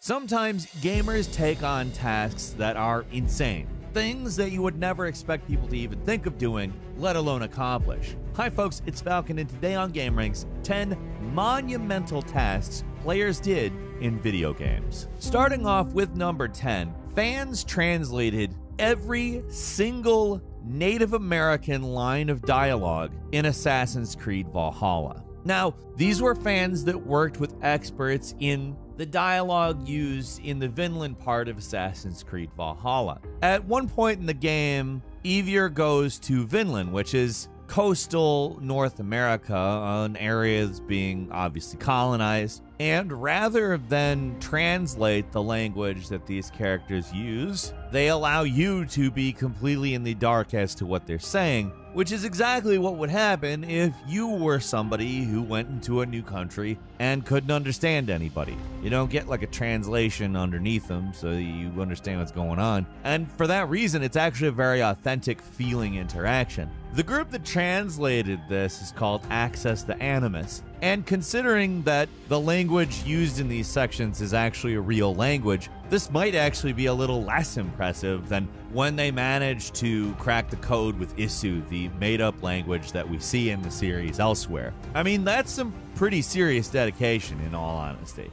Sometimes gamers take on tasks that are insane. Things that you would never expect people to even think of doing, let alone accomplish. Hi folks, it's Falcon, and today on GameRanks, 10 monumental tasks players did in video games. Starting off with number 10, fans translated every single Native American line of dialogue in Assassin's Creed Valhalla. Now, these were fans that worked with experts in the dialogue used in the Vinland part of Assassin's Creed Valhalla. At one point in the game, Eivor goes to Vinland, which is coastal North America, an area that's being obviously colonized. And rather than translate the language that these characters use, they allow you to be completely in the dark as to what they're saying, which is exactly what would happen if you were somebody who went into a new country and couldn't understand anybody. You don't get like a translation underneath them so you understand what's going on. And for that reason, it's actually a very authentic feeling interaction. The group that translated this is called Access the Animus. And considering that the language used in these sections is actually a real language, this might actually be a little less impressive than when they managed to crack the code with Isu, the made-up language that we see in the series elsewhere. I mean, that's some pretty serious dedication, in all honesty.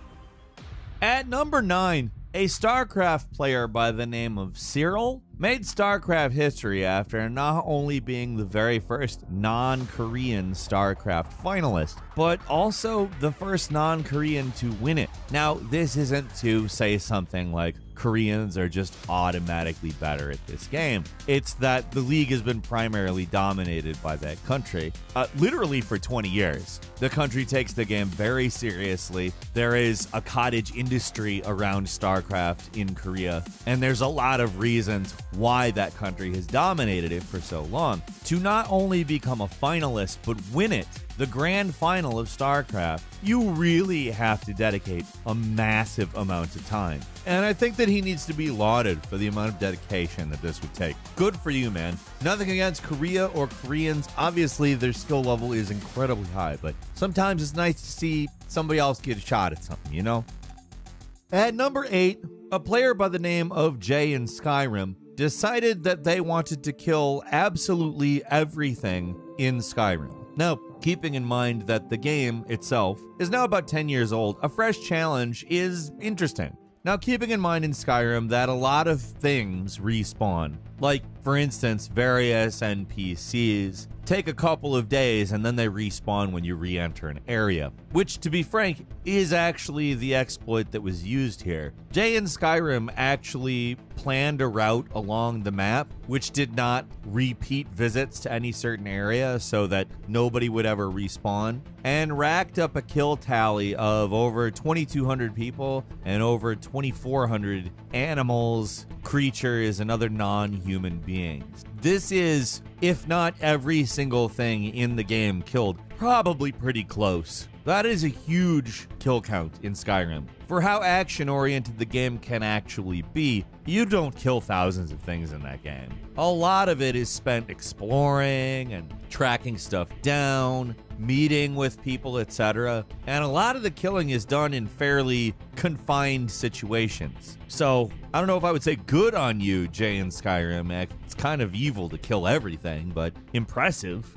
At number 9, a StarCraft player by the name of Cyril made StarCraft history after not only being the very first non-Korean StarCraft finalist, but also the first non-Korean to win it. Now, this isn't to say something like Koreans are just automatically better at this game. It's that the league has been primarily dominated by that country, literally for 20 years. The country takes the game very seriously. There is a cottage industry around StarCraft in Korea, and there's a lot of reasons why that country has dominated it for so long. To not only become a finalist, but win it, the grand final of StarCraft, you really have to dedicate a massive amount of time. And I think that he needs to be lauded for the amount of dedication that this would take. Good for you, man. Nothing against Korea or Koreans. Obviously, their skill level is incredibly high, but sometimes it's nice to see somebody else get a shot at something, you know? At number 8, a player by the name of Jay in Skyrim decided that they wanted to kill absolutely everything in Skyrim. Now, keeping in mind that the game itself is now about 10 years old, a fresh challenge is interesting. Now, keeping in mind in Skyrim that a lot of things respawn, like, for instance, various NPCs take a couple of days and then they respawn when you re-enter an area, which, to be frank, is actually the exploit that was used here. Jay in Skyrim actually planned a route along the map which did not repeat visits to any certain area so that nobody would ever respawn, and racked up a kill tally of over 2,200 people and over 2,400 animals, creatures, and other non-human beings. This is, if not every single thing in the game killed, probably pretty close. That is a huge kill count in Skyrim. For how action-oriented the game can actually be, you don't kill thousands of things in that game. A lot of it is spent exploring and tracking stuff down, meeting with people, etc. And a lot of the killing is done in fairly confined situations. So, I don't know if I would say good on you, Jay in Skyrim. It's kind of evil to kill everything, but impressive.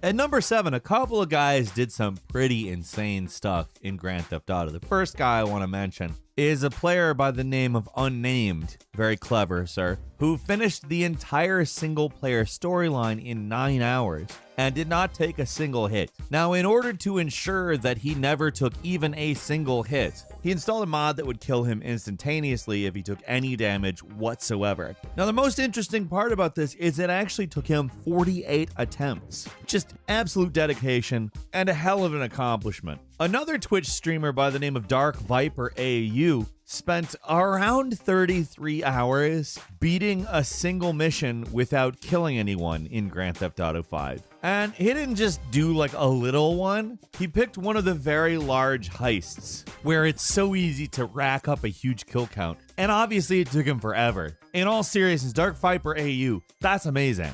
At number 7, a couple of guys did some pretty insane stuff in Grand Theft Auto. The first guy I want to mention is a player by the name of Unnamed, very clever, sir, who finished the entire single-player storyline in 9 hours and did not take a single hit. Now, in order to ensure that he never took even a single hit, he installed a mod that would kill him instantaneously if he took any damage whatsoever. Now, the most interesting part about this is it actually took him 48 attempts. Just absolute dedication and a hell of an accomplishment. Another Twitch streamer by the name of Dark Viper AU spent around 33 hours beating a single mission without killing anyone in Grand Theft Auto 5. And he didn't just do like a little one. He picked one of the very large heists where it's so easy to rack up a huge kill count. And obviously it took him forever. In all seriousness, Dark Viper AU, that's amazing.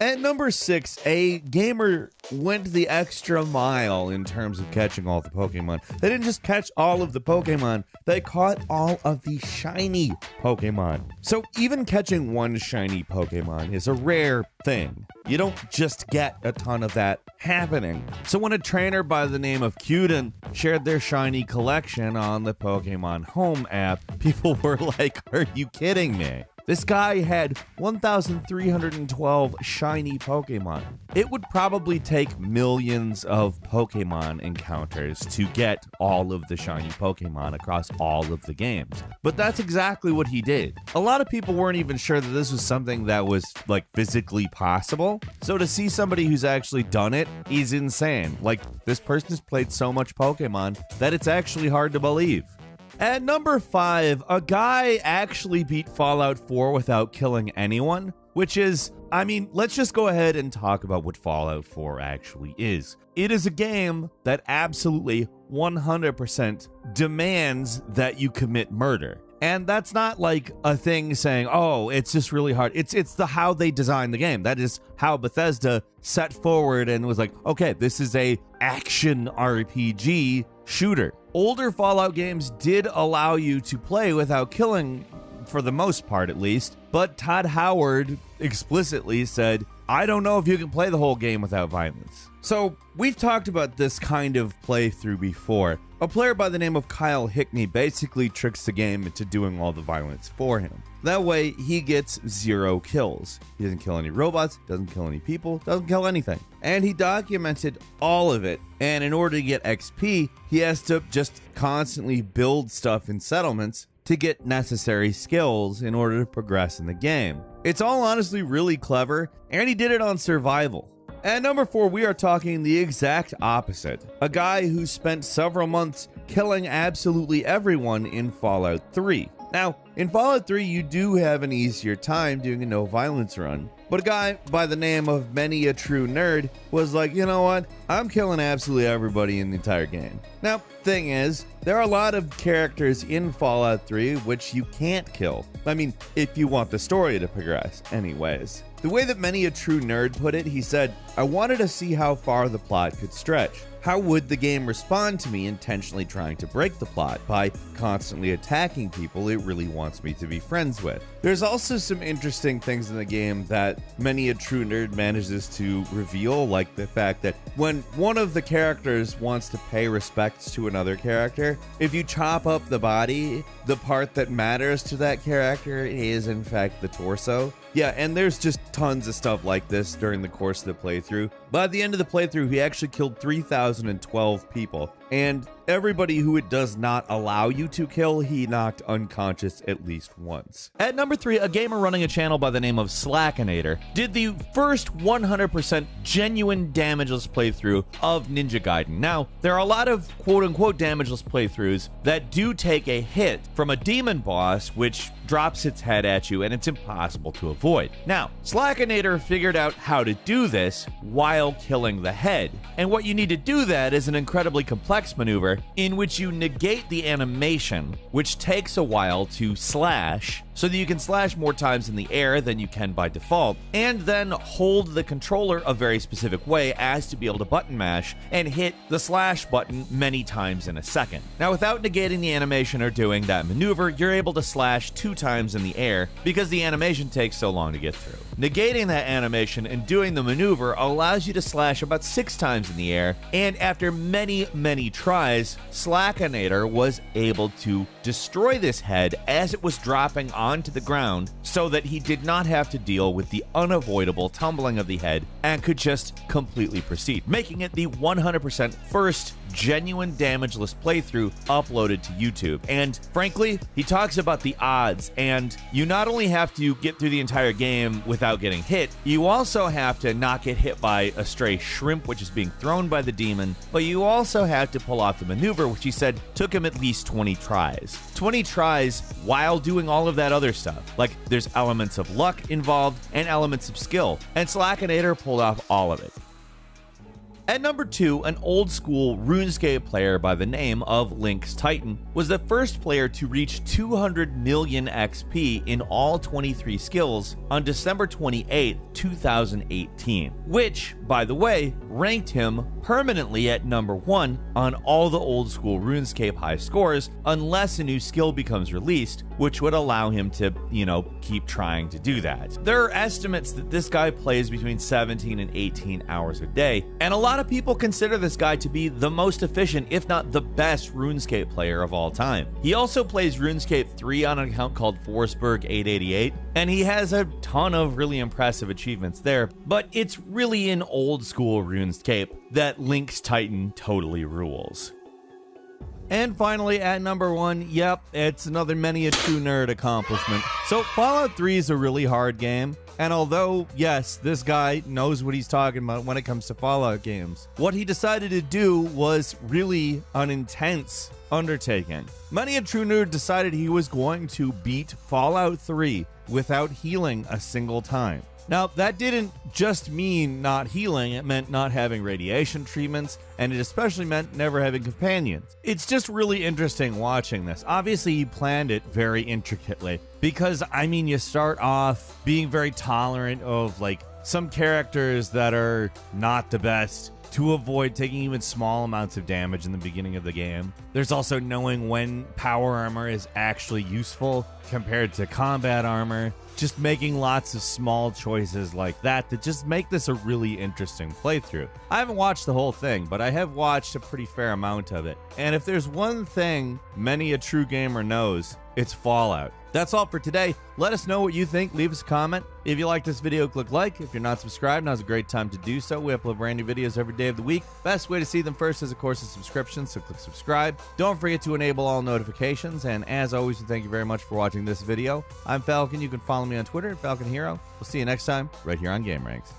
At number 6, a gamer went the extra mile in terms of catching all the Pokemon. They didn't just catch all of the Pokemon, they caught all of the shiny Pokemon. So even catching one shiny Pokemon is a rare thing. You don't just get a ton of that happening. So when a trainer by the name of Cuden shared their shiny collection on the Pokemon Home app, people were like, "Are you kidding me?" This guy had 1,312 shiny Pokemon. It would probably take millions of Pokemon encounters to get all of the shiny Pokemon across all of the games. But that's exactly what he did. A lot of people weren't even sure that this was something that was like physically possible. So to see somebody who's actually done it is insane. Like, this person has played so much Pokemon that it's actually hard to believe. At number 5, a guy actually beat Fallout 4 without killing anyone, which is, I mean, let's just go ahead and talk about what Fallout 4 actually is. It is a game that absolutely 100% demands that you commit murder. And that's not like a thing saying, oh, it's just really hard. It's the how they designed the game. That is how Bethesda set forward and was like, okay, this is a action RPG shooter. Older Fallout games did allow you to play without killing, for the most part at least, but Todd Howard explicitly said, I don't know if you can play the whole game without violence. So we've talked about this kind of playthrough before. A player by the name of Kyle Hickney basically tricks the game into doing all the violence for him. That way, he gets 0 kills. He doesn't kill any robots, doesn't kill any people, doesn't kill anything. And he documented all of it. And in order to get XP, he has to just constantly build stuff in settlements to get necessary skills in order to progress in the game. It's all honestly really clever, and he did it on survival. At number 4, we are talking the exact opposite. A guy who spent several months killing absolutely everyone in Fallout 3. Now, in Fallout 3, you do have an easier time doing a no violence run. But a guy by the name of Many a True Nerd was like, you know what? I'm killing absolutely everybody in the entire game. Now, thing is, there are a lot of characters in Fallout 3 which you can't kill. I mean, if you want the story to progress, anyways. The way that Many a True Nerd put it, he said, I wanted to see how far the plot could stretch. How would the game respond to me intentionally trying to break the plot by constantly attacking people it really wants me to be friends with? There's also some interesting things in the game that Many a True Nerd manages to reveal, like the fact that when one of the characters wants to pay respects to another character, if you chop up the body, the part that matters to that character is in fact the torso. Yeah, and there's just tons of stuff like this during the course of the playthrough. By the end of the playthrough, he actually killed 3,012 people. And everybody who it does not allow you to kill, he knocked unconscious at least once. At number 3, a gamer running a channel by the name of Slackinator did the first 100% genuine damageless playthrough of Ninja Gaiden. Now, there are a lot of quote-unquote damageless playthroughs that do take a hit from a demon boss, which drops its head at you, and it's impossible to avoid. Now, Slackinator figured out how to do this while killing the head. And what you need to do that is an incredibly complex maneuver in which you negate the animation, which takes a while to slash, so that you can slash more times in the air than you can by default, and then hold the controller a very specific way as to be able to button mash and hit the slash button many times in a second. Now, without negating the animation or doing that maneuver, you're able to slash 2 times in the air because the animation takes so long to get through. Negating that animation and doing the maneuver allows you to slash about 6 times in the air, and after many tries, Slackinator was able to destroy this head as it was dropping onto the ground so that he did not have to deal with the unavoidable tumbling of the head and could just completely proceed, making it the 100% first genuine damageless playthrough uploaded to YouTube. And frankly, he talks about the odds, and you not only have to get through the entire game without getting hit, you also have to not get hit by a stray shrimp which is being thrown by the demon, but you also have to pull off the maneuver, which he said took him at least 20 tries. 20 tries while doing all of that other stuff. Like, there's elements of luck involved and elements of skill, and Slackinator pulled off all of it. At number 2, an old school RuneScape player by the name of Lynx Titan was the first player to reach 200 million XP in all 23 skills on December 28, 2018, which, by the way, ranked him permanently at number 1 on all the old school RuneScape high scores unless a new skill becomes released, which would allow him to, keep trying to do that. There are estimates that this guy plays between 17 and 18 hours a day, and a lot of people consider this guy to be the most efficient, if not the best, RuneScape player of all time. He also plays RuneScape 3 on an account called Forsberg888, and he has a ton of really impressive achievements there, but it's really in old school RuneScape that Lynx Titan totally rules. And finally, at number 1, yep, it's another many a true nerd accomplishment. So Fallout 3 is a really hard game, and although, yes, this guy knows what he's talking about when it comes to Fallout games, what he decided to do was really an intense undertaking. Many a true nerd decided he was going to beat Fallout 3 without healing a single time. Now, that didn't just mean not healing, it meant not having radiation treatments, and it especially meant never having companions. It's just really interesting watching this. Obviously, he planned it very intricately, because, you start off being very tolerant of, some characters that are not the best, to avoid taking even small amounts of damage in the beginning of the game. There's also knowing when power armor is actually useful compared to combat armor. Just making lots of small choices like that just make this a really interesting playthrough. I haven't watched the whole thing, but I have watched a pretty fair amount of it. And if there's one thing many a true gamer knows, it's Fallout. That's all for today. Let us know what you think. Leave us a comment. If you like this video, click like. If you're not subscribed, now's a great time to do so. We upload brand new videos every day of the week. Best way to see them first is, of course, a subscription, so click subscribe. Don't forget to enable all notifications. And as always, we thank you very much for watching this video. I'm Falcon. You can follow me on Twitter at Falcon Hero. We'll see you next time right here on GameRanks.